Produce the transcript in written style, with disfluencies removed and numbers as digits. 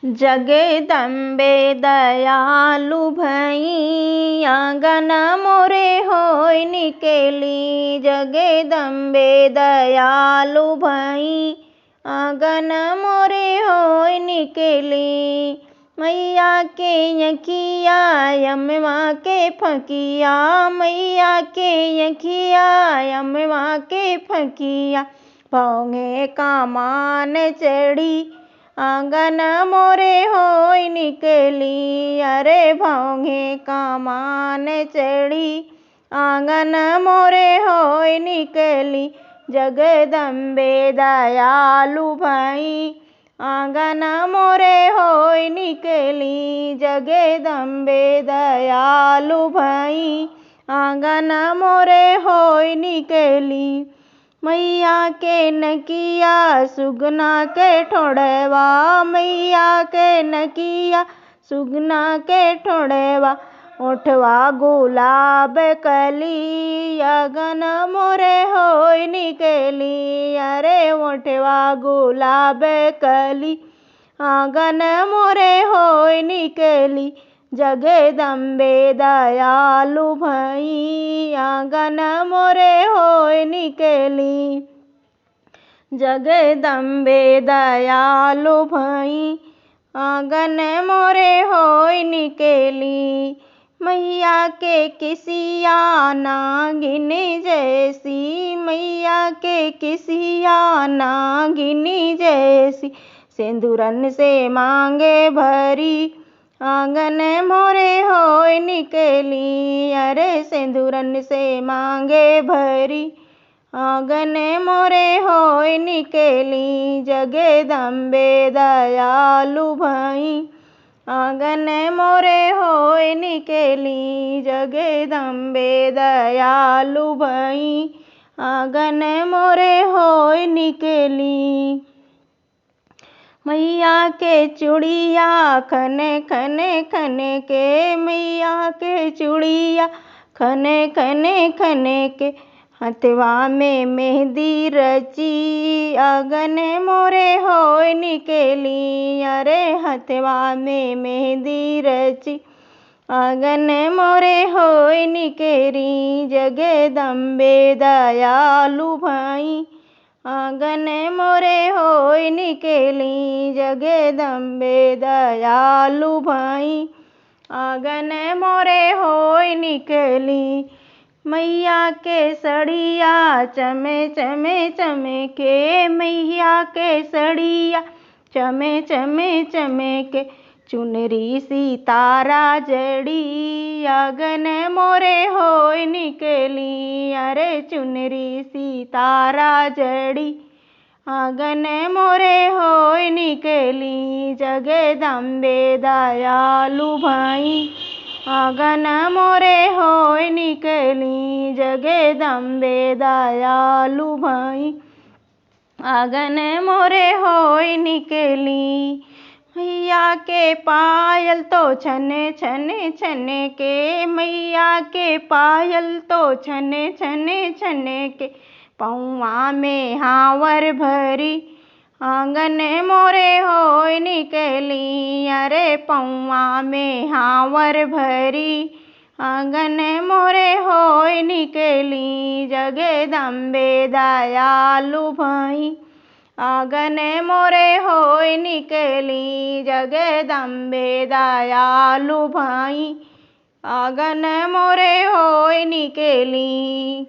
जगदम्बे दयालु भई आंगन मोरे होय निकेली। जगदम्बे दयालु भई आंगन मोरे होय निकेली। मैया के यखिया यमवा के फकिया, मैया के यखिया यमवा के फकिया। भौंगे कामान चढ़ी आंगन मोरे होय निकली। अरे भौंगे कामान चढ़ी आंगन मोरे होय निकली। जगदम्बे दयालु भई आंगन मोरे होय निकली। जगदम्बे दयालु भई आंगन मोरे होय निकली। मैया के नकिया सुगना के ठोड़वा, मैया के नकिया सुगना के ठोड़वा। ओठवा गुलाब कली आंगन मोरे होय निकली। अरे ओठवा गुलाब कली आंगन मोरे होय निकली। जगदम्बे दयालु भई आंगन मोरे होय निकली। जगदम्बे दयालु भई आंगन मोरे होय निकली। मैया के किसिया नागिन जैसी, मैया के किसिया नागिन जैसी। सिंदूरन से मांगे भरी आंगन मोरे होय निकली। अरे सिंदूरन से मांगे भरी आंगन मोरे होय निकली। जगदम्बे दयालु भई आंगन मोरे होय निकली। जगदम्बे दयालु भई आंगन मोरे होय निकली। मैया के चूड़िया खने खने खने के, मैया के चूड़िया खने खने खने के। हथवा में मेहंदी रची आंगन मोरे होय निकली। अरे हथवा में मेहंदी रची आंगन मोरे होय निकली। जगदम्बे दयालु भई आंगन मोरे होय निकली। जगदम्बे दयालु भई आंगन मोरे होय निकली। मैया के सड़िया चमे चमे चमे के, मैया के सड़िया चमे चमे चमे के। चुनरी सितारा जड़ी आंगन मोरे होय निकली। अरे चुनरी सितारा जड़ी आंगन मोरे होय निकली। जगदम्बे दयालु भई आंगन मोरे होय निकली। जगदम्बे दयालु भई आंगन मोरे होय निकली। मैया के पायल तो छने छने छने के, मैया के पायल तो छने छने छने के। पौआ में हावर भरी आंगन मोरे होय निकली। अरे पौआ में हावर भरी आंगन मोरे होय निकली। जगदम्बे दयालु भई आंगन मोरे होय निकली। जगदम्बे दयालु भई आंगन मोरे होय निकली।